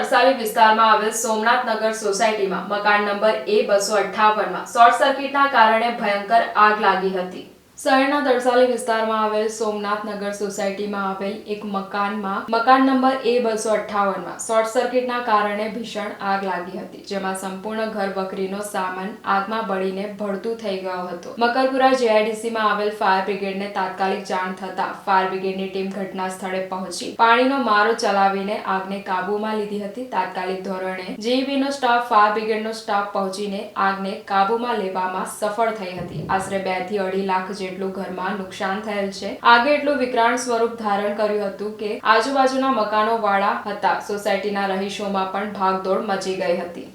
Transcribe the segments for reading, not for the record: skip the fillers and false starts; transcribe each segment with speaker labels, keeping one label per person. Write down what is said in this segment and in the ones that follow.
Speaker 1: તરસાલી વિસ્તારમાં આવેલ સોમનાથ નગર સોસાયટીમાં મકાન નંબર A258 માં શોર્ટ સર્કિટના કારણે ભયંકર આગ લાગી હતી। શહેરના તરસાલી વિસ્તારમાં આવેલ સોમનાથ નગર સોસાયટીમાં આવેલ એક મકાનમાં મકાન નંબર A258 માં શોર્ટ સર્કિટના કારણે ભીષણ આગ લાગી હતી, જેમાં સંપૂર્ણ ઘર વખરીનો સામાન આગમાં બળીને ભડતું થઈ ગયો હતો। મકરપુરા JIDCમાં આવેલ ફાયર બ્રિગેડને તાત્કાલિક જાણ થતાં ફાયર બ્રિગેડની ટીમ ઘટના સ્થળે પહોંચી પાણીનો મારો ચલાવીને આગને કાબૂમાં લીધી હતી। તાત્કાલિક ધોરણે JEBનો સ્ટાફ, ફાયર બ્રિગેડનો સ્ટાફ પહોંચીને આગને કાબૂમાં લેવામાં સફળ થઈ હતી। આશરે 2 થી 2.5 લાખ જેટલું ઘરમાં નુકસાન થયેલ છે। આગે એટલું વિકરાળ સ્વરૂપ ધારણ કર્યું હતું કે આજુબાજુના મકાનો વાળા હતા સોસાયટીના રહીશોમાં પણ ભાગદોડ મચી ગઈ હતી।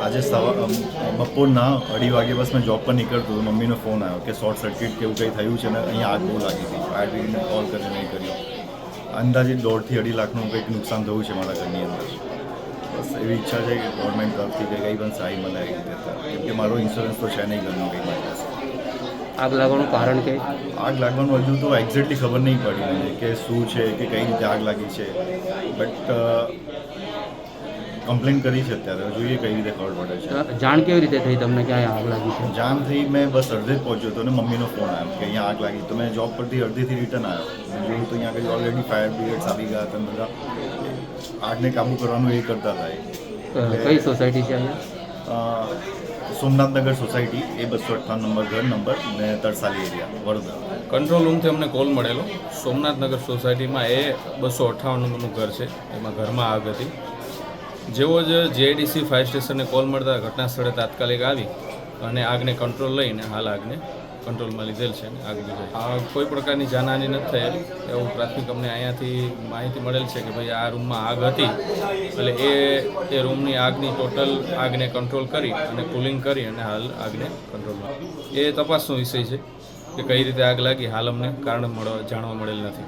Speaker 2: આજે બપોરના 2:30 વાગે બસ મેં જોબ પર નીકળતો હતો, મમ્મીનો ફોન આવ્યો કે શોર્ટ સર્કિટ કેવું કંઈ થયું છે ને અહીંયા આગ બહુ લાગી હતી। ફાયર બ્રિગેડને કોલ કરીને નહીં કર્યો। અંદાજિત 1.5 થી 2.5 લાખનું કંઈક નુકસાન થયું છે મારા ઘરની અંદર। બસ એવી ઈચ્છા છે કે ગવર્મેન્ટ તરફથી કંઈ પણ સહાય મળે આવી રીતે, કેમ કે મારો ઇન્સ્યોરન્સ તો છે નહીં ઘરનો કંઈ મારી પાસે।
Speaker 3: આગ લાગવાનું કારણ કે
Speaker 2: આગ લાગવાનું હજુ તો એક્ઝેક્ટલી ખબર નહીં પડી મને કે શું છે કે કઈ રીતે આગ લાગી છે, બટ કમ્પ્લેન કરી છે। અત્યારે જોઈએ કઈ રીતે ખબર પડે છે।
Speaker 3: જાણ કેવી રીતે થઈ તમને કે આગ લાગી છે?
Speaker 2: જાણ થઈ, મેં બસ અડધે જ પહોંચ્યો હતો અને મમ્મીનો ફોન આવ્યો કે અહીંયા આગ લાગી, તો મેં જોબ પરથી અડધેથી રિટર્ન આવ્યો। જોયું તો અહીંયા આગળ ઓલરેડી ફાયર બ્રિગેડ્સ આવી ગયા હતા, બધા આગને કાબૂ કરવાનું એ કરતા હતા।
Speaker 3: કઈ સોસાયટી છે અહીંયા?
Speaker 2: સોમનાથ નગર સોસાયટી A258 નંબર ઘર નંબર ને તરસાલી એરિયા, વડોદરા।
Speaker 4: કંટ્રોલ રૂમથી અમને કોલ મળેલો। સોમનાથ નગર સોસાયટીમાં A258 નંબરનું ઘર છે, એમાં ઘરમાં આગ હતી। જેવો જ JIDC ફાયર સ્ટેશનને કોલ મળતા ઘટના સ્થળે તાત્કાલિક આવી અને આગને કંટ્રોલ લઈને હાલ આગને કંટ્રોલમાં લીધેલ છે। આગ લીધેલ કોઈ પ્રકારની જાનહાની નથી થયેલ એવું પ્રાથમિક અમને અહીંયાથી માહિતી મળેલ છે કે ભાઈ આ રૂમમાં આગ હતી, એટલે એ રૂમની આગની ટોટલ આગને કંટ્રોલ કરી અને કુલિંગ કરી અને હાલ આગને કંટ્રોલમાં એ તપાસનો વિષય છે કે કઈ રીતે આગ લાગી, હાલ અમને કારણ જાણવા મળેલ નથી।